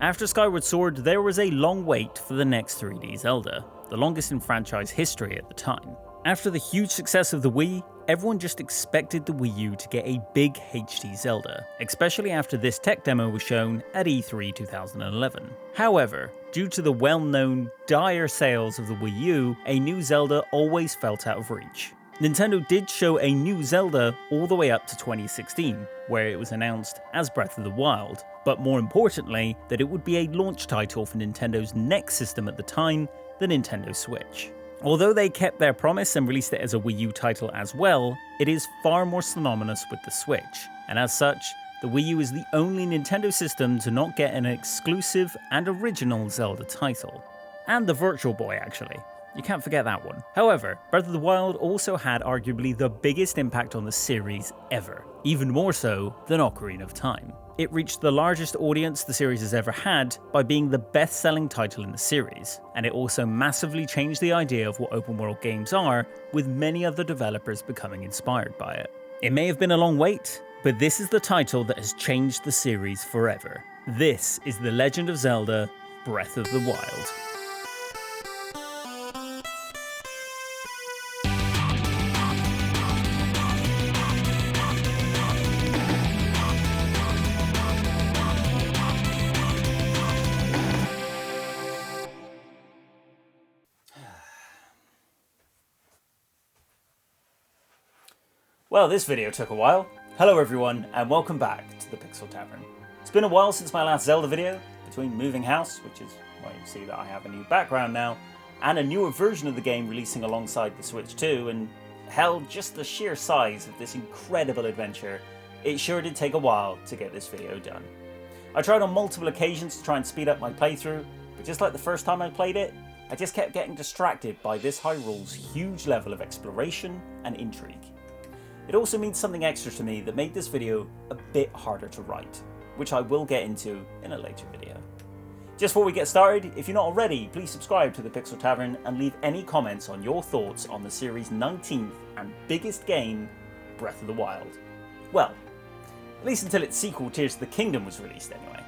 After Skyward Sword, there was a long wait for the next 3D Zelda, the longest in franchise history at the time. After the huge success of the Wii, everyone just expected the Wii U to get a big HD Zelda, especially after this tech demo was shown at E3 2011. However, due to the well-known dire sales of the Wii U, a new Zelda always felt out of reach. Nintendo did show a new Zelda all the way up to 2016, where it was announced as Breath of the Wild, but more importantly, that it would be a launch title for Nintendo's next system at the time, the Nintendo Switch. Although they kept their promise and released it as a Wii U title as well, it is far more synonymous with the Switch, and as such, the Wii U is the only Nintendo system to not get an exclusive and original Zelda title. And the Virtual Boy, actually. You can't forget that one. However, Breath of the Wild also had arguably the biggest impact on the series ever, even more so than Ocarina of Time. It reached the largest audience the series has ever had by being the best-selling title in the series, and it also massively changed the idea of what open-world games are, with many other developers becoming inspired by it. It may have been a long wait, but this is the title that has changed the series forever. This is The Legend of Zelda Breath of the Wild. Well, this video took a while. Hello everyone, and welcome back to the Pixel Tavern. It's been a while since my last Zelda video, between moving house, which is why you see that I have a new background now, and a newer version of the game releasing alongside the Switch 2, and hell, just the sheer size of this incredible adventure, it sure did take a while to get this video done. I tried on multiple occasions to try and speed up my playthrough, but just like the first time I played it, I just kept getting distracted by this Hyrule's huge level of exploration and intrigue. It also means something extra to me that made this video a bit harder to write, which I will get into in a later video. Just before we get started, if you're not already, please subscribe to the Pixel Tavern and leave any comments on your thoughts on the series' 19th and biggest game, Breath of the Wild. Well, at least until its sequel, Tears of the Kingdom, was released anyway.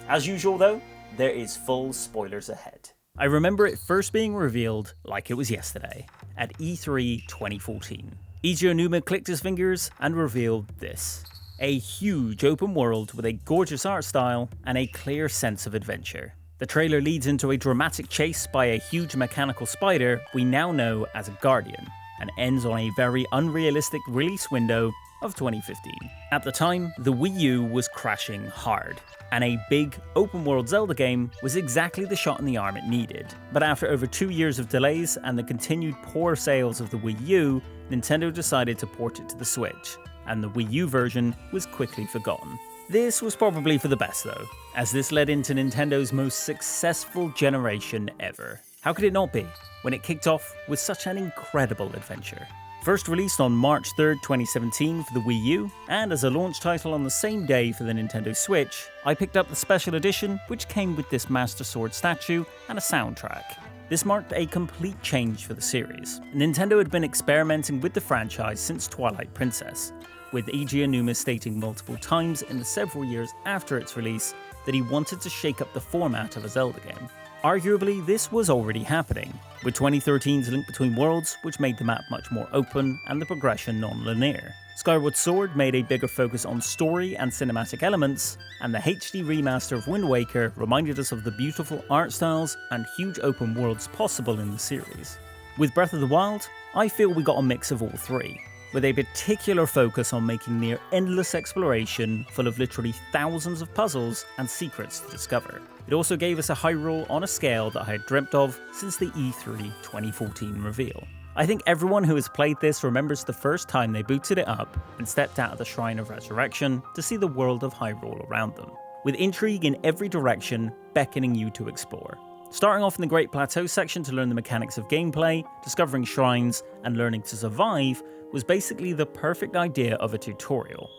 As usual though, there is full spoilers ahead. I remember it first being revealed like it was yesterday, at E3 2014. Eiji Aonuma clicked his fingers and revealed this. A huge open world with a gorgeous art style and a clear sense of adventure. The trailer leads into a dramatic chase by a huge mechanical spider we now know as a Guardian, and ends on a very unrealistic release window of 2015. At the time, the Wii U was crashing hard, and a big, open-world Zelda game was exactly the shot in the arm it needed. But after over 2 years of delays and the continued poor sales of the Wii U, Nintendo decided to port it to the Switch, and the Wii U version was quickly forgotten. This was probably for the best though, as this led into Nintendo's most successful generation ever. How could it not be, when it kicked off with such an incredible adventure? First released on March 3rd, 2017 for the Wii U, and as a launch title on the same day for the Nintendo Switch, I picked up the special edition which came with this Master Sword statue and a soundtrack. This marked a complete change for the series. Nintendo had been experimenting with the franchise since Twilight Princess, with Eiji Aonuma stating multiple times in the several years after its release that he wanted to shake up the format of a Zelda game. Arguably, this was already happening, with 2013's Link Between Worlds, which made the map much more open and the progression non-linear. Skyward Sword made a bigger focus on story and cinematic elements, and the HD remaster of Wind Waker reminded us of the beautiful art styles and huge open worlds possible in the series. With Breath of the Wild, I feel we got a mix of all three, with a particular focus on making near endless exploration full of literally thousands of puzzles and secrets to discover. It also gave us a Hyrule on a scale that I had dreamt of since the E3 2014 reveal. I think everyone who has played this remembers the first time they booted it up and stepped out of the Shrine of Resurrection to see the world of Hyrule around them, with intrigue in every direction beckoning you to explore. Starting off in the Great Plateau section to learn the mechanics of gameplay, discovering shrines, and learning to survive was basically the perfect idea of a tutorial,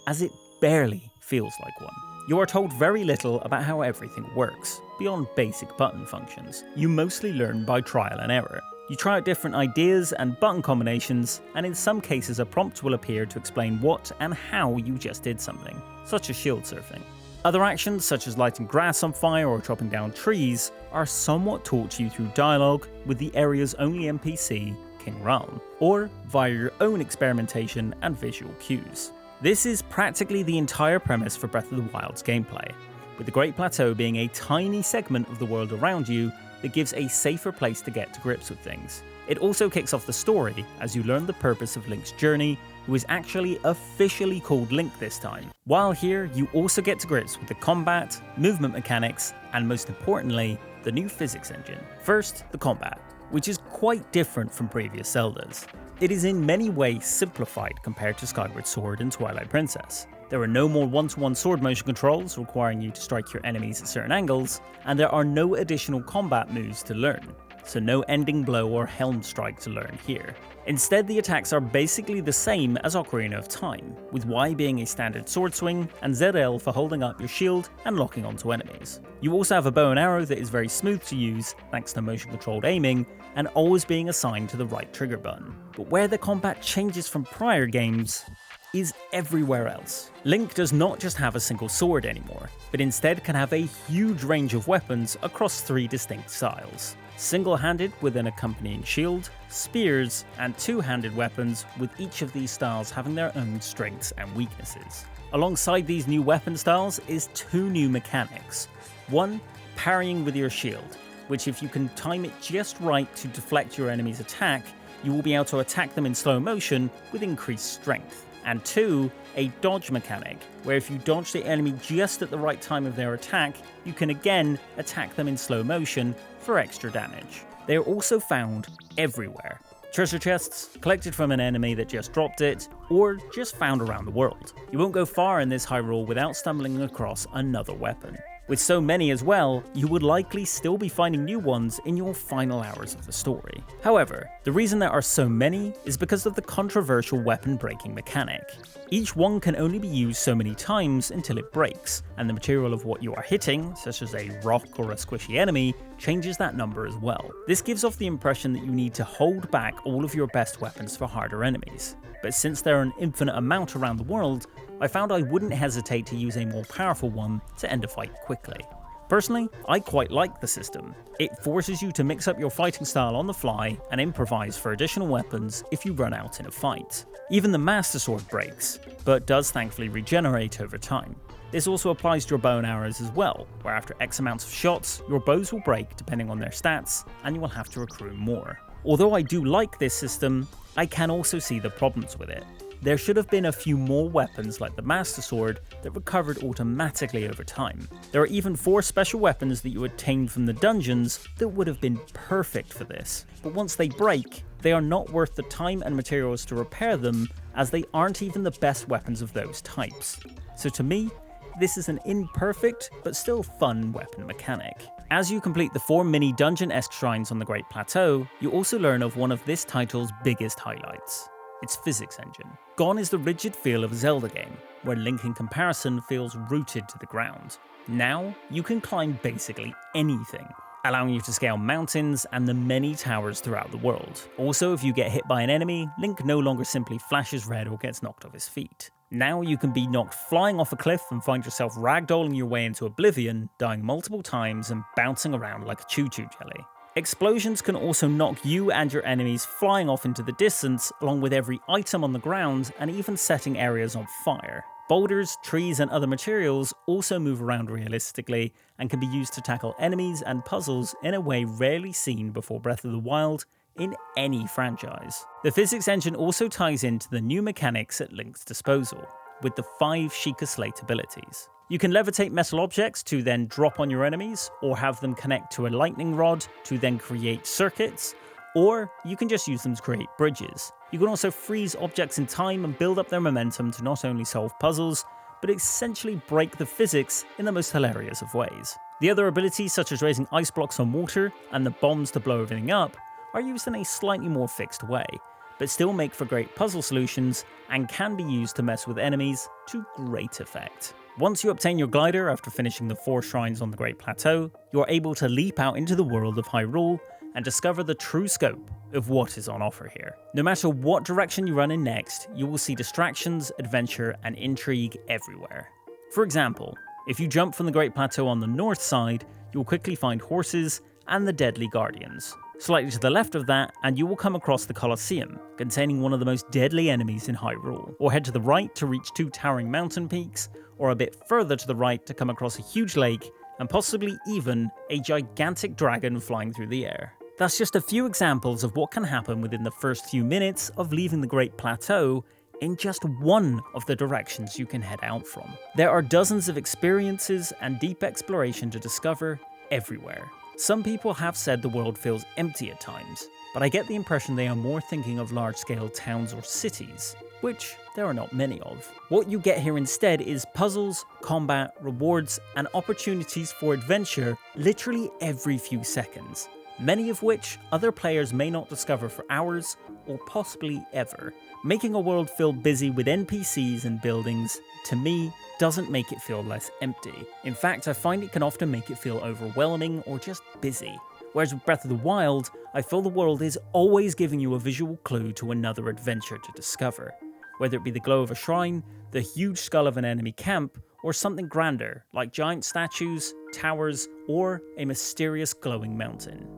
as it barely feels like one. You are told very little about how everything works, beyond basic button functions. You mostly learn by trial and error. You try out different ideas and button combinations, and in some cases a prompt will appear to explain what and how you just did something, such as shield surfing. Other actions, such as lighting grass on fire or chopping down trees, are somewhat taught to you through dialogue with the area's only NPC, King Ralm, or via your own experimentation and visual cues. This is practically the entire premise for Breath of the Wild's gameplay, with the Great Plateau being a tiny segment of the world around you that gives a safer place to get to grips with things. It also kicks off the story as you learn the purpose of Link's journey, who is actually officially called Link this time. While here, you also get to grips with the combat, movement mechanics, and most importantly, the new physics engine. First, the combat, which is quite different from previous Zeldas. It is in many ways simplified compared to Skyward Sword and Twilight Princess. There are no more one-to-one sword motion controls requiring you to strike your enemies at certain angles, and there are no additional combat moves to learn, so no ending blow or helm strike to learn here. Instead, the attacks are basically the same as Ocarina of Time, with Y being a standard sword swing and ZL for holding up your shield and locking onto enemies. You also have a bow and arrow that is very smooth to use thanks to motion controlled aiming and always being assigned to the right trigger button. But where the combat changes from prior games is everywhere else. Link does not just have a single sword anymore, but instead can have a huge range of weapons across 3 distinct styles. Single-handed with an accompanying shield, spears, and two-handed weapons, with each of these styles having their own strengths and weaknesses. Alongside these new weapon styles is 2 new mechanics. One, parrying with your shield, which if you can time it just right to deflect your enemy's attack, you will be able to attack them in slow motion with increased strength. And 2, a dodge mechanic, where if you dodge the enemy just at the right time of their attack, you can again attack them in slow motion for extra damage. They are also found everywhere. Treasure chests, collected from an enemy that just dropped it, or just found around the world. You won't go far in this Hyrule without stumbling across another weapon. With so many as well, you would likely still be finding new ones in your final hours of the story. However, the reason there are so many is because of the controversial weapon breaking mechanic. Each one can only be used so many times until it breaks, and the material of what you are hitting, such as a rock or a squishy enemy, changes that number as well. This gives off the impression that you need to hold back all of your best weapons for harder enemies. But since there are an infinite amount around the world, I found I wouldn't hesitate to use a more powerful one to end a fight quickly. Personally, I quite like the system. It forces you to mix up your fighting style on the fly and improvise for additional weapons if you run out in a fight. Even the Master Sword breaks, but does thankfully regenerate over time. This also applies to your bow and arrows as well, where after X amounts of shots, your bows will break depending on their stats, and you will have to accrue more. Although I do like this system, I can also see the problems with it. There should have been a few more weapons like the Master Sword that recovered automatically over time. There are even 4 special weapons that you obtained from the dungeons that would have been perfect for this, but once they break, they are not worth the time and materials to repair them, as they aren't even the best weapons of those types. So to me, this is an imperfect but still fun weapon mechanic. As you complete the 4 mini dungeon-esque shrines on the Great Plateau, you also learn of one of this title's biggest highlights: its physics engine. Gone is the rigid feel of a Zelda game, where Link in comparison feels rooted to the ground. Now, you can climb basically anything, allowing you to scale mountains and the many towers throughout the world. Also, if you get hit by an enemy, Link no longer simply flashes red or gets knocked off his feet. Now you can be knocked flying off a cliff and find yourself ragdolling your way into oblivion, dying multiple times and bouncing around like a choo-choo jelly. Explosions can also knock you and your enemies flying off into the distance, along with every item on the ground and even setting areas on fire. Boulders, trees, and other materials also move around realistically and can be used to tackle enemies and puzzles in a way rarely seen before Breath of the Wild in any franchise. The physics engine also ties into the new mechanics at Link's disposal, with the 5 Sheikah Slate abilities. You can levitate metal objects to then drop on your enemies, or have them connect to a lightning rod to then create circuits, or you can just use them to create bridges. You can also freeze objects in time and build up their momentum to not only solve puzzles, but essentially break the physics in the most hilarious of ways. The other abilities, such as raising ice blocks on water and the bombs to blow everything up, are used in a slightly more fixed way, but still make for great puzzle solutions and can be used to mess with enemies to great effect. Once you obtain your glider after finishing the 4 shrines on the Great Plateau, you are able to leap out into the world of Hyrule and discover the true scope of what is on offer here. No matter what direction you run in next, you will see distractions, adventure, and intrigue everywhere. For example, If you jump from the Great Plateau on the north side, you'll quickly find horses and the Deadly Guardians. Slightly to the left of that, and you will come across the Colosseum, containing one of the most deadly enemies in Hyrule. Or head to the right to reach 2 towering mountain peaks, or a bit further to the right to come across a huge lake, and possibly even a gigantic dragon flying through the air. That's just a few examples of what can happen within the first few minutes of leaving the Great Plateau in just one of the directions you can head out from. There are dozens of experiences and deep exploration to discover everywhere. Some people have said the world feels empty at times, but I get the impression they are more thinking of large-scale towns or cities, which there are not many of. What you get here instead is puzzles, combat, rewards, and opportunities for adventure literally every few seconds, many of which other players may not discover for hours or possibly ever. Making a world feel busy with NPCs and buildings, to me, doesn't make it feel less empty. In fact, I find it can often make it feel overwhelming or just busy. Whereas with Breath of the Wild, I feel the world is always giving you a visual clue to another adventure to discover. Whether it be the glow of a shrine, the huge skull of an enemy camp, or something grander, like giant statues, towers, or a mysterious glowing mountain.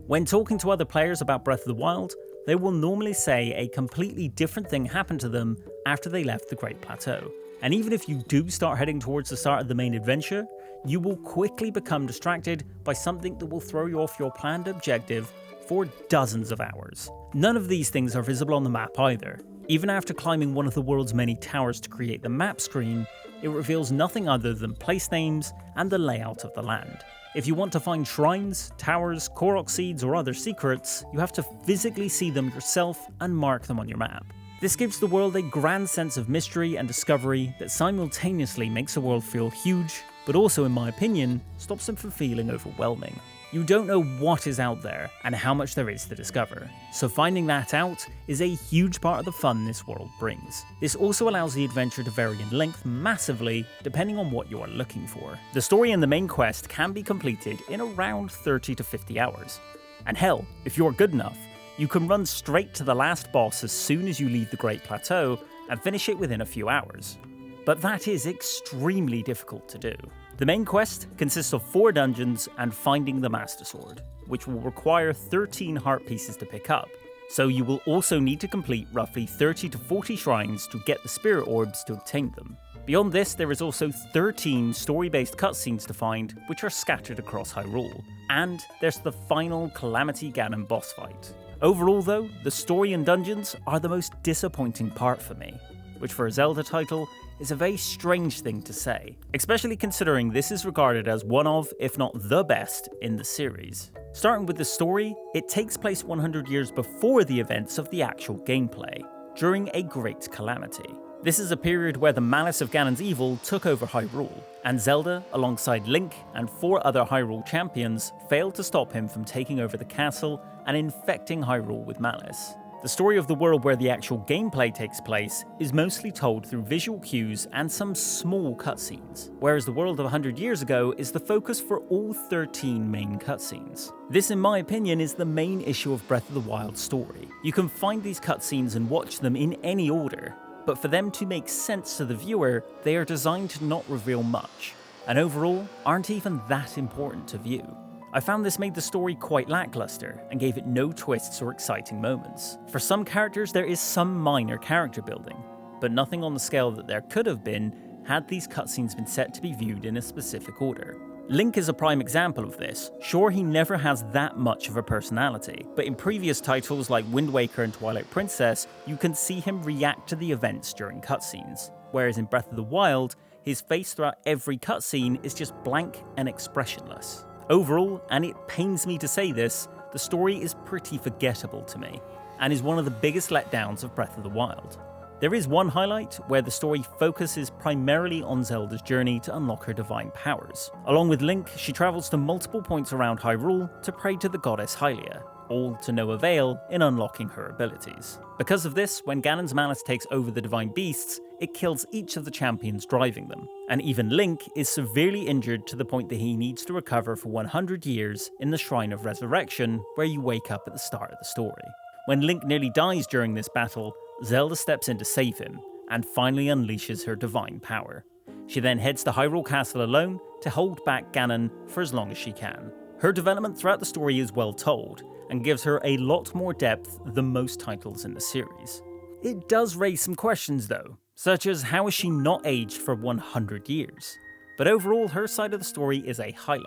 When talking to other players about Breath of the Wild, they will normally say a completely different thing happened to them after they left the Great Plateau. And even if you do start heading towards the start of the main adventure, you will quickly become distracted by something that will throw you off your planned objective for dozens of hours. None of these things are visible on the map either. Even after climbing one of the world's many towers to create the map screen, it reveals nothing other than place names and the layout of the land. If you want to find shrines, towers, Korok seeds, or other secrets, you have to physically see them yourself and mark them on your map. This gives the world a grand sense of mystery and discovery that simultaneously makes the world feel huge, but also, in my opinion, stops them from feeling overwhelming. You don't know what is out there and how much there is to discover, so finding that out is a huge part of the fun this world brings. This also allows the adventure to vary in length massively depending on what you are looking for. The story and the main quest can be completed in around 30 to 50 hours. And hell, if you're good enough, you can run straight to the last boss as soon as you leave the Great Plateau and finish it within a few hours. But that is extremely difficult to do. The main quest consists of 4 dungeons and finding the Master Sword, which will require 13 heart pieces to pick up, so you will also need to complete roughly 30 to 40 shrines to get the spirit orbs to obtain them. Beyond this, there is also 13 story-based cutscenes to find, which are scattered across Hyrule. And there's the final Calamity Ganon boss fight. Overall though, the story and dungeons are the most disappointing part for me, which for a Zelda title is a very strange thing to say, especially considering this is regarded as one of, if not the best, in the series. Starting with the story, it takes place 100 years before the events of the actual gameplay, during a great calamity. This is a period where the malice of Ganon's evil took over Hyrule, and Zelda, alongside Link and 4 other Hyrule champions, failed to stop him from taking over the castle and infecting Hyrule with malice. The story of the world where the actual gameplay takes place is mostly told through visual cues and some small cutscenes, whereas the world of 100 years ago is the focus for all 13 main cutscenes. This, in my opinion, is the main issue of Breath of the Wild's story. You can find these cutscenes and watch them in any order, but for them to make sense to the viewer, they are designed to not reveal much, and overall aren't even that important to view. I found this made the story quite lackluster and gave it no twists or exciting moments. For some characters there is some minor character building, but nothing on the scale that there could have been had these cutscenes been set to be viewed in a specific order. Link is a prime example of this. Sure, he never has that much of a personality, but in previous titles like Wind Waker and Twilight Princess, you can see him react to the events during cutscenes, whereas in Breath of the Wild, his face throughout every cutscene is just blank and expressionless. Overall, and it pains me to say this, the story is pretty forgettable to me, and is one of the biggest letdowns of Breath of the Wild. There is one highlight where the story focuses primarily on Zelda's journey to unlock her divine powers. Along with Link, she travels to multiple points around Hyrule to pray to the goddess Hylia, all to no avail in unlocking her abilities. Because of this, when Ganon's malice takes over the divine beasts, it kills each of the champions driving them, and even Link is severely injured to the point that he needs to recover for 100 years in the Shrine of Resurrection, where you wake up at the start of the story. When Link nearly dies during this battle, Zelda steps in to save him, and finally unleashes her divine power. She then heads to Hyrule Castle alone to hold back Ganon for as long as she can. Her development throughout the story is well told, and gives her a lot more depth than most titles in the series. It does raise some questions though, such as how is she not aged for 100 years? But overall, her side of the story is a highlight.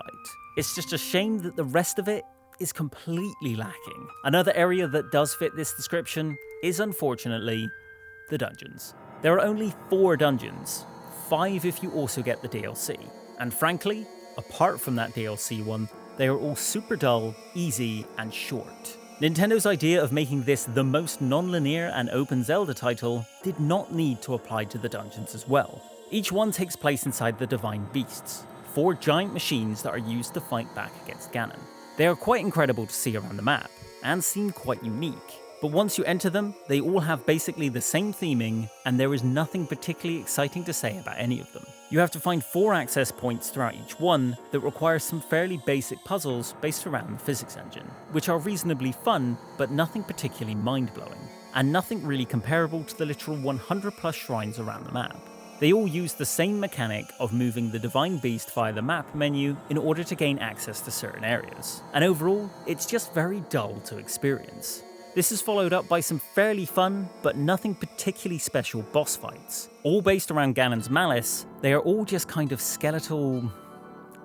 It's just a shame that the rest of it is completely lacking. Another area that does fit this description is unfortunately the dungeons. There are only 4 dungeons, 5 if you also get the DLC, and frankly, apart from that DLC one, they are all super dull, easy, and short. Nintendo's idea of making this the most non-linear and open Zelda title did not need to apply to the dungeons as well. Each one takes place inside the Divine Beasts, 4 giant machines that are used to fight back against Ganon. They are quite incredible to see around the map, and seem quite unique. But once you enter them, they all have basically the same theming, and there is nothing particularly exciting to say about any of them. You have to find 4 access points throughout each one that require some fairly basic puzzles based around the physics engine, which are reasonably fun, but nothing particularly mind-blowing, and nothing really comparable to the literal 100+ shrines around the map. They all use the same mechanic of moving the Divine Beast via the map menu in order to gain access to certain areas, and overall, it's just very dull to experience. This is followed up by some fairly fun, but nothing particularly special boss fights. All based around Ganon's malice, they are all just kind of skeletal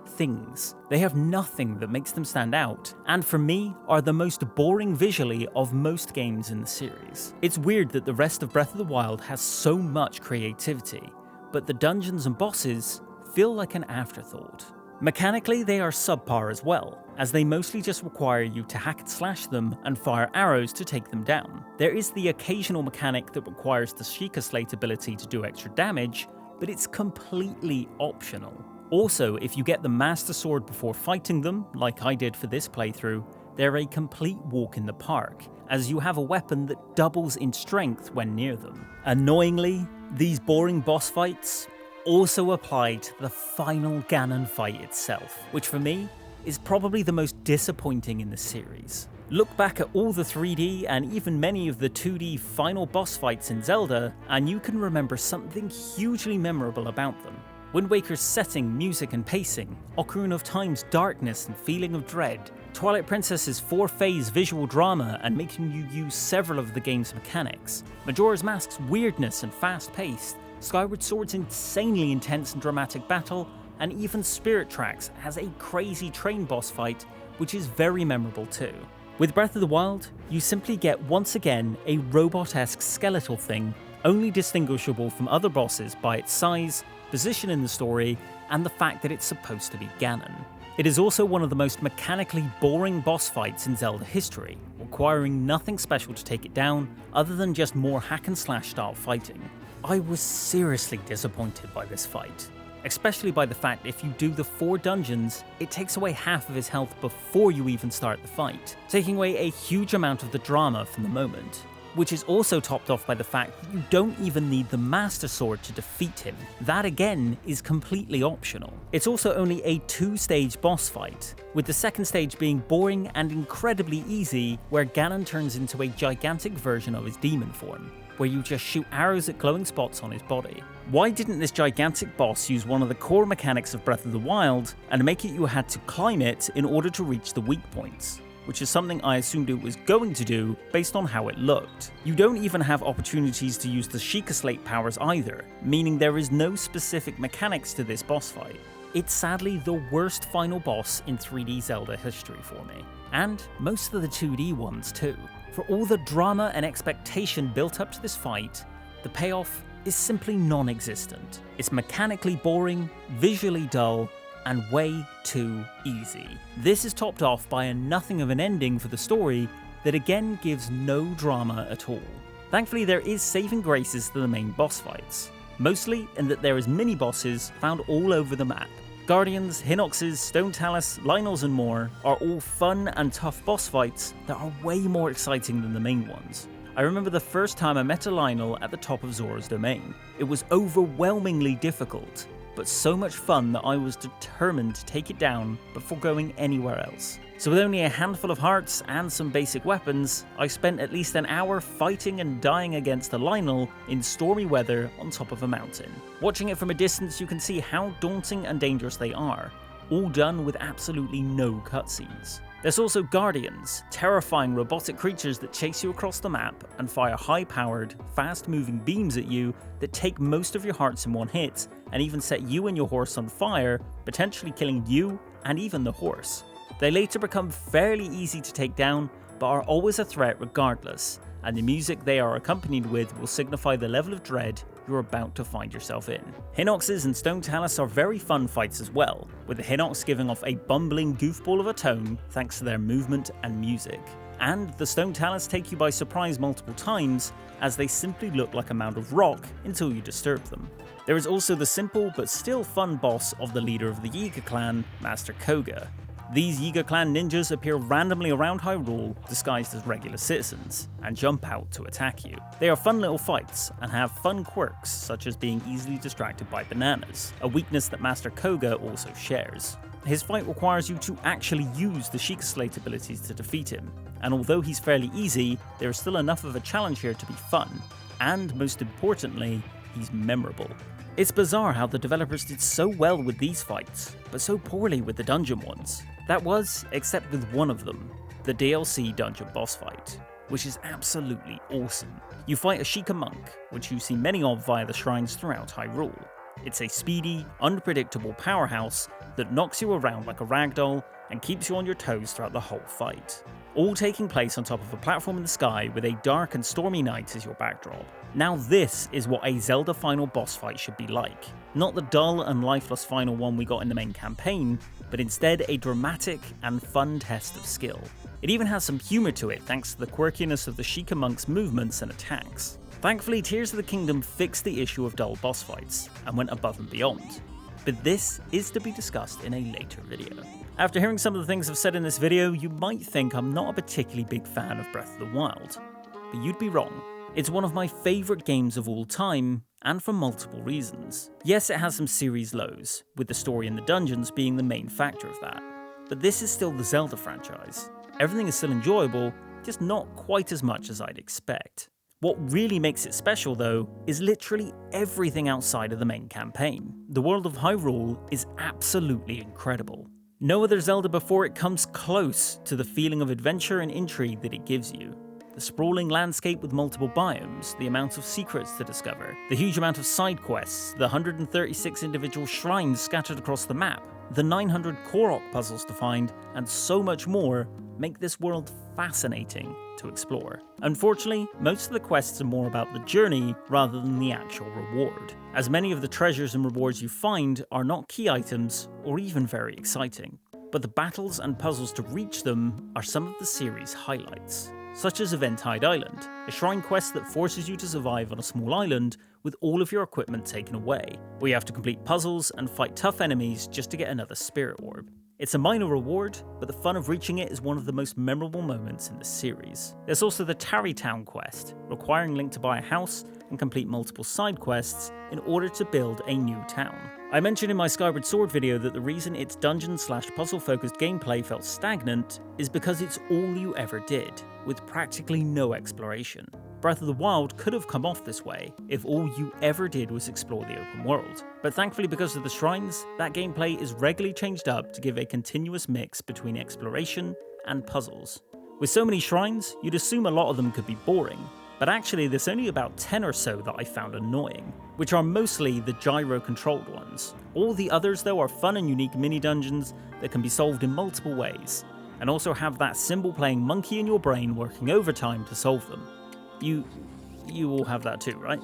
things. They have nothing that makes them stand out, and for me, are the most boring visually of most games in the series. It's weird that the rest of Breath of the Wild has so much creativity, but the dungeons and bosses feel like an afterthought. Mechanically, they are subpar as well, as they mostly just require you to hack and slash them and fire arrows to take them down. There is the occasional mechanic that requires the Sheikah Slate ability to do extra damage, but it's completely optional. Also, if you get the Master Sword before fighting them, like I did for this playthrough, they're a complete walk in the park, as you have a weapon that doubles in strength when near them. Annoyingly, these boring boss fights also apply to the final Ganon fight itself, which for me is probably the most disappointing in the series. Look back at all the 3D and even many of the 2D final boss fights in Zelda, and you can remember something hugely memorable about them. Wind Waker's setting, music and pacing, Ocarina of Time's darkness and feeling of dread, Twilight Princess's 4-phase visual drama and making you use several of the game's mechanics, Majora's Mask's weirdness and fast-paced, Skyward Sword's insanely intense and dramatic battle, and even Spirit Tracks has a crazy train boss fight, which is very memorable too. With Breath of the Wild, you simply get once again a robot-esque skeletal thing, only distinguishable from other bosses by its size, position in the story, and the fact that it's supposed to be Ganon. It is also one of the most mechanically boring boss fights in Zelda history, requiring nothing special to take it down other than just more hack and slash style fighting. I was seriously disappointed by this fight, especially by the fact if you do the 4 dungeons, it takes away half of his health before you even start the fight, taking away a huge amount of the drama from the moment, which is also topped off by the fact that you don't even need the Master Sword to defeat him. That again is completely optional. It's also only a 2-stage boss fight, with the second stage being boring and incredibly easy, where Ganon turns into a gigantic version of his demon form, where you just shoot arrows at glowing spots on his body. Why didn't this gigantic boss use one of the core mechanics of Breath of the Wild and make it you had to climb it in order to reach the weak points? Which is something I assumed it was going to do based on how it looked. You don't even have opportunities to use the Sheikah Slate powers either, meaning there is no specific mechanics to this boss fight. It's sadly the worst final boss in 3D Zelda history for me, and most of the 2D ones too. For all the drama and expectation built up to this fight, the payoff is simply non-existent. It's mechanically boring, visually dull, and way too easy. This is topped off by a nothing of an ending for the story that again gives no drama at all. Thankfully, there is saving graces to the main boss fights, mostly in that there is mini-bosses found all over the map. Guardians, Hinoxes, Stone Talus, Lynels and more are all fun and tough boss fights that are way more exciting than the main ones. I remember the first time I met a Lynel at the top of Zora's Domain. It was overwhelmingly difficult, but but so much fun that I was determined to take it down before going anywhere else. So with only a handful of hearts and some basic weapons, I spent at least an hour fighting and dying against a Lionel in stormy weather on top of a mountain. Watching it from a distance, you can see how daunting and dangerous they are, all done with absolutely no cutscenes. There's also Guardians, terrifying robotic creatures that chase you across the map and fire high-powered, fast-moving beams at you that take most of your hearts in one hit and even set you and your horse on fire, potentially killing you and even the horse. They later become fairly easy to take down, but are always a threat regardless, and the music they are accompanied with will signify the level of dread you're about to find yourself in. Hinoxes and Stone Talus are very fun fights as well, with the Hinox giving off a bumbling goofball of a tone thanks to their movement and music. And the Stone Talus take you by surprise multiple times, as they simply look like a mound of rock until you disturb them. There is also the simple but still fun boss of the leader of the Yiga clan, Master Koga. These Yiga clan ninjas appear randomly around Hyrule disguised as regular citizens, and jump out to attack you. They are fun little fights, and have fun quirks such as being easily distracted by bananas, a weakness that Master Koga also shares. His fight requires you to actually use the Sheikah Slate abilities to defeat him, and although he's fairly easy, there is still enough of a challenge here to be fun, and most importantly, he's memorable. It's bizarre how the developers did so well with these fights, but so poorly with the dungeon ones. That was, except with one of them, the DLC dungeon boss fight, which is absolutely awesome. You fight a Sheikah monk, which you see many of via the shrines throughout Hyrule. It's a speedy, unpredictable powerhouse that knocks you around like a ragdoll and keeps you on your toes throughout the whole fight. All taking place on top of a platform in the sky with a dark and stormy night as your backdrop. Now this is what a Zelda final boss fight should be like. Not the dull and lifeless final one we got in the main campaign, but instead a dramatic and fun test of skill. It even has some humour to it thanks to the quirkiness of the Sheikah monk's movements and attacks. Thankfully, Tears of the Kingdom fixed the issue of dull boss fights and went above and beyond. But this is to be discussed in a later video. After hearing some of the things I've said in this video, you might think I'm not a particularly big fan of Breath of the Wild, but you'd be wrong. It's one of my favourite games of all time, and for multiple reasons. Yes, it has some series lows, with the story and the dungeons being the main factor of that, but this is still the Zelda franchise. Everything is still enjoyable, just not quite as much as I'd expect. What really makes it special though, is literally everything outside of the main campaign. The world of Hyrule is absolutely incredible. No other Zelda before it comes close to the feeling of adventure and intrigue that it gives you. The sprawling landscape with multiple biomes, the amount of secrets to discover, the huge amount of side quests, the 136 individual shrines scattered across the map, the 900 Korok puzzles to find, and so much more make this world fascinating to explore. Unfortunately, most of the quests are more about the journey rather than the actual reward, as many of the treasures and rewards you find are not key items or even very exciting. But the battles and puzzles to reach them are some of the series' highlights, such as Eventide Island, a shrine quest that forces you to survive on a small island with all of your equipment taken away, where you have to complete puzzles and fight tough enemies just to get another spirit orb. It's a minor reward, but the fun of reaching it is one of the most memorable moments in the series. There's also the Tarry Town quest, requiring Link to buy a house and complete multiple side quests in order to build a new town. I mentioned in my Skyward Sword video that the reason its dungeon/puzzle focused gameplay felt stagnant is because it's all you ever did, with practically no exploration. Breath of the Wild could have come off this way if all you ever did was explore the open world. But thankfully, because of the shrines, that gameplay is regularly changed up to give a continuous mix between exploration and puzzles. With so many shrines, you'd assume a lot of them could be boring, but actually there's only about 10 or so that I found annoying, which are mostly the gyro-controlled ones. All the others though are fun and unique mini-dungeons that can be solved in multiple ways, and also have that cymbal-playing monkey in your brain working overtime to solve them. You all have that too, right?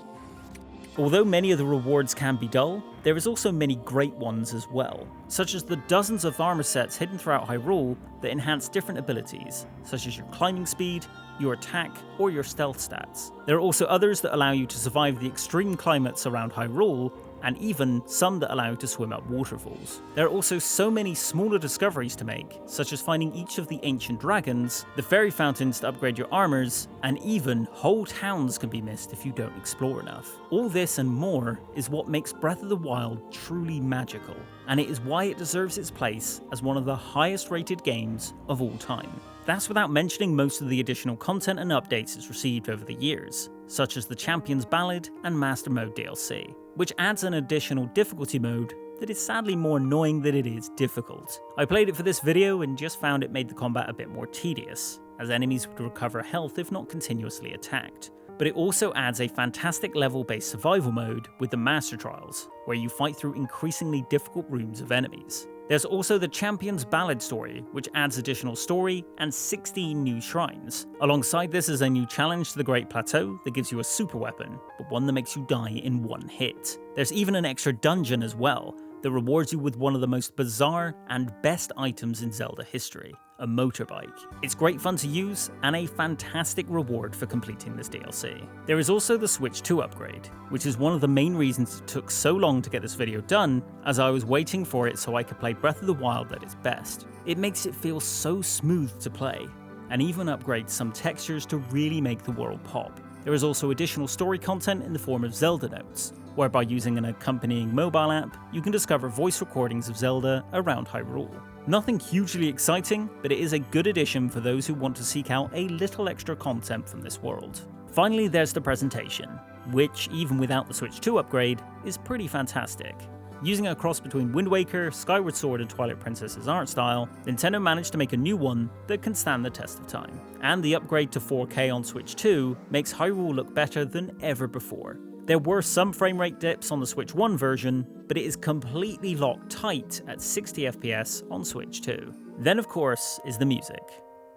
Although many of the rewards can be dull, there is also many great ones as well, such as the dozens of armor sets hidden throughout Hyrule that enhance different abilities, such as your climbing speed, your attack, or your stealth stats. There are also others that allow you to survive the extreme climates around Hyrule, and even some that allow you to swim up waterfalls. There are also so many smaller discoveries to make, such as finding each of the ancient dragons, the fairy fountains to upgrade your armors, and even whole towns can be missed if you don't explore enough. All this and more is what makes Breath of the Wild truly magical, and it is why it deserves its place as one of the highest rated games of all time. That's without mentioning most of the additional content and updates it's received over the years, such as the Champion's Ballad and Master Mode DLC, which adds an additional difficulty mode that is sadly more annoying than it is difficult. I played it for this video and just found it made the combat a bit more tedious, as enemies would recover health if not continuously attacked. But it also adds a fantastic level-based survival mode with the Master Trials, where you fight through increasingly difficult rooms of enemies. There's also the Champion's Ballad story, which adds additional story and 16 new shrines. Alongside this is a new challenge to the Great Plateau that gives you a super weapon, but one that makes you die in one hit. There's even an extra dungeon as well, that rewards you with one of the most bizarre and best items in Zelda history, a motorbike. It's great fun to use, and a fantastic reward for completing this DLC. There is also the Switch 2 upgrade, which is one of the main reasons it took so long to get this video done, as I was waiting for it so I could play Breath of the Wild at its best. It makes it feel so smooth to play, and even upgrades some textures to really make the world pop. There is also additional story content in the form of Zelda notes, where by using an accompanying mobile app, you can discover voice recordings of Zelda around Hyrule. Nothing hugely exciting, but it is a good addition for those who want to seek out a little extra content from this world. Finally, there's the presentation, which, even without the Switch 2 upgrade, is pretty fantastic. Using a cross between Wind Waker, Skyward Sword and Twilight Princess's art style, Nintendo managed to make a new one that can stand the test of time. And the upgrade to 4K on Switch 2 makes Hyrule look better than ever before. There were some frame rate dips on the Switch 1 version, but it is completely locked tight at 60 FPS on Switch 2. Then of course is the music.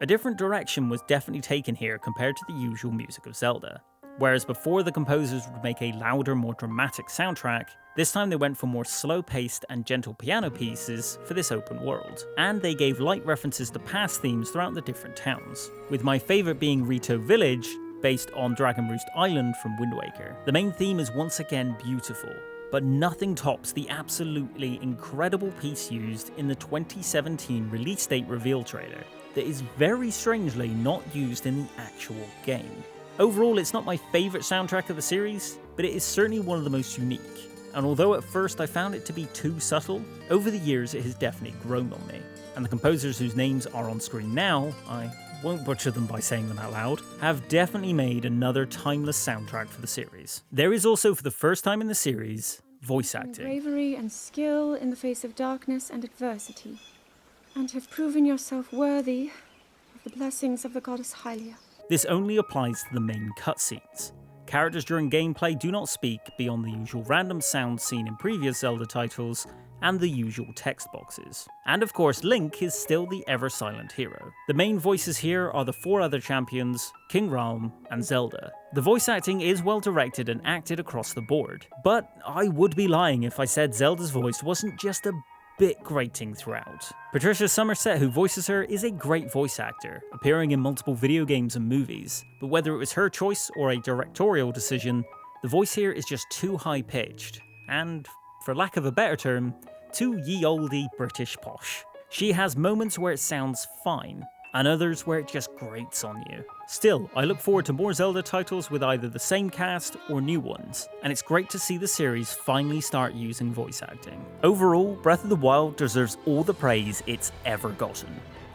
A different direction was definitely taken here compared to the usual music of Zelda. Whereas before the composers would make a louder, more dramatic soundtrack, this time they went for more slow-paced and gentle piano pieces for this open world. And they gave light references to past themes throughout the different towns, with my favourite being Rito Village, based on Dragon Roost Island from Wind Waker. The main theme is once again beautiful, but nothing tops the absolutely incredible piece used in the 2017 release date reveal trailer that is very strangely not used in the actual game. Overall, it's not my favourite soundtrack of the series, but it is certainly one of the most unique, and although at first I found it to be too subtle, over the years it has definitely grown on me, and the composers whose names are on screen now, I won't butcher them by saying them out loud, have definitely made another timeless soundtrack for the series. There is also, for the first time in the series, voice acting. Bravery and skill in the face of darkness and adversity, and have proven yourself worthy of the blessings of the goddess Hylia. This only applies to the main cutscenes. Characters during gameplay do not speak beyond the usual random sounds seen in previous Zelda titles and the usual text boxes. And of course, Link is still the ever-silent hero. The main voices here are the 4 other champions, King Ralm, and Zelda. The voice acting is well directed and acted across the board, but I would be lying if I said Zelda's voice wasn't just a bit grating throughout. Patricia Summerset, who voices her, is a great voice actor, appearing in multiple video games and movies, but whether it was her choice or a directorial decision, the voice here is just too high-pitched, and, for lack of a better term, too ye olde British posh. She has moments where it sounds fine, and others where it just grates on you. Still, I look forward to more Zelda titles with either the same cast or new ones, and it's great to see the series finally start using voice acting. Overall, Breath of the Wild deserves all the praise it's ever gotten,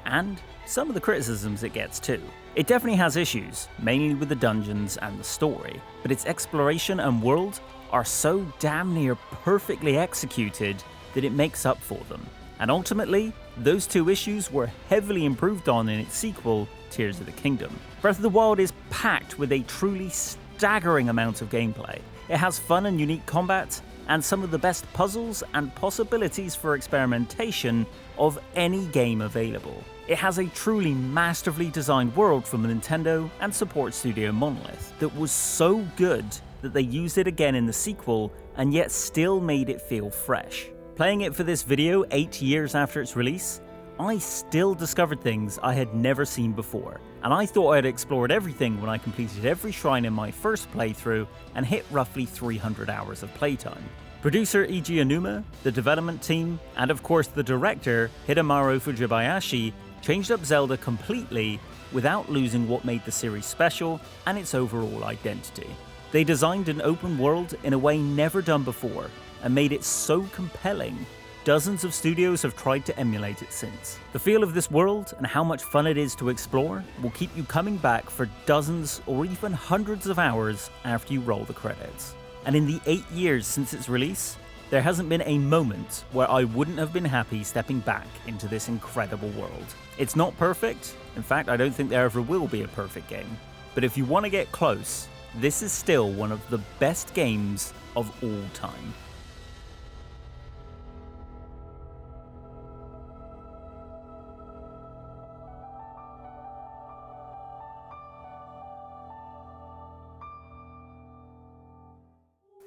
and some of the criticisms it gets too. It definitely has issues, mainly with the dungeons and the story, but its exploration and world are so damn near perfectly executed that it makes up for them. And ultimately, those 2 issues were heavily improved on in its sequel, Tears of the Kingdom. Breath of the Wild is packed with a truly staggering amount of gameplay. It has fun and unique combat, and some of the best puzzles and possibilities for experimentation of any game available. It has a truly masterfully designed world from Nintendo and support studio Monolith that was so good that they used it again in the sequel and yet still made it feel fresh. Playing it for this video 8 years after its release, I still discovered things I had never seen before, and I thought I had explored everything when I completed every shrine in my first playthrough and hit roughly 300 hours of playtime. Producer Eiji Aonuma, the development team, and of course the director, Hidemaru Fujibayashi, changed up Zelda completely without losing what made the series special and its overall identity. They designed an open world in a way never done before, and made it so compelling, dozens of studios have tried to emulate it since. The feel of this world and how much fun it is to explore will keep you coming back for dozens or even hundreds of hours after you roll the credits. And in the 8 years since its release, there hasn't been a moment where I wouldn't have been happy stepping back into this incredible world. It's not perfect, in fact I don't think there ever will be a perfect game, but if you want to get close, this is still one of the best games of all time.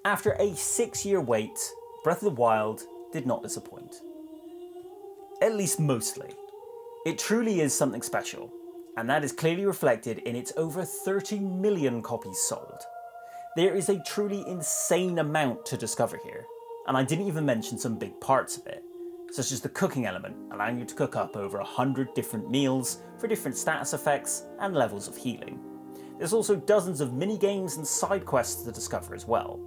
After a 6-year wait, Breath of the Wild did not disappoint. At least mostly. It truly is something special, and that is clearly reflected in its over 30 million copies sold. There is a truly insane amount to discover here, and I didn't even mention some big parts of it, such as the cooking element, allowing you to cook up over 100 different meals for different status effects and levels of healing. There's also dozens of mini-games and side quests to discover as well.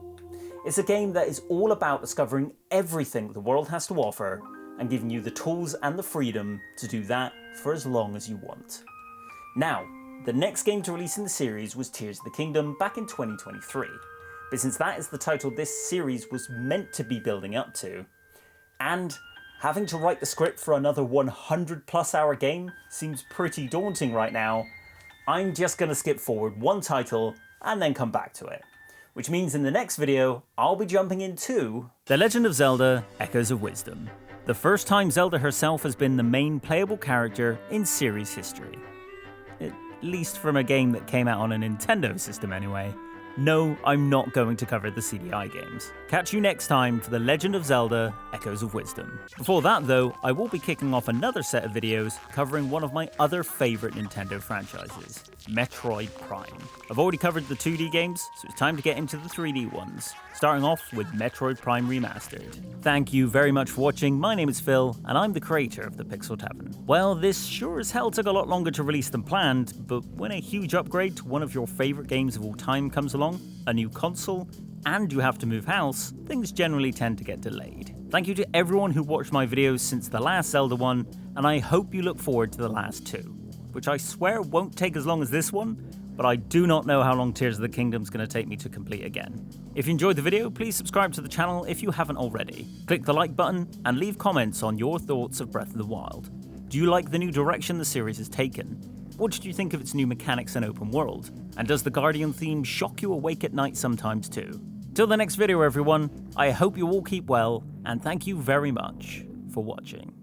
It's a game that is all about discovering everything the world has to offer and giving you the tools and the freedom to do that for as long as you want. Now, the next game to release in the series was Tears of the Kingdom back in 2023, but since that is the title this series was meant to be building up to, and having to write the script for another 100+ hour game seems pretty daunting right now, I'm just going to skip forward one title and then come back to it. Which means in the next video, I'll be jumping into The Legend of Zelda Echoes of Wisdom, the first time Zelda herself has been the main playable character in series history. At least from a game that came out on a Nintendo system anyway. No, I'm not going to cover the CDI games. Catch you next time for The Legend of Zelda Echoes of Wisdom. Before that though, I will be kicking off another set of videos covering one of my other favourite Nintendo franchises, Metroid Prime. I've already covered the 2D games, so it's time to get into the 3D ones, starting off with Metroid Prime Remastered. Thank you very much for watching, my name is Phil, and I'm the creator of the Pixel Tavern. Well, this sure as hell took a lot longer to release than planned, but when a huge upgrade to one of your favourite games of all time comes along, a new console, and you have to move house, things generally tend to get delayed. Thank you to everyone who watched my videos since the last Zelda one, and I hope you look forward to the last two, which I swear won't take as long as this one, but I do not know how long Tears of the Kingdom is going to take me to complete again. If you enjoyed the video, please subscribe to the channel if you haven't already. Click the like button and leave comments on your thoughts of Breath of the Wild. Do you like the new direction the series has taken? What did you think of its new mechanics and open world? And does the Guardian theme shock you awake at night sometimes too? Till the next video everyone, I hope you all keep well, and thank you very much for watching.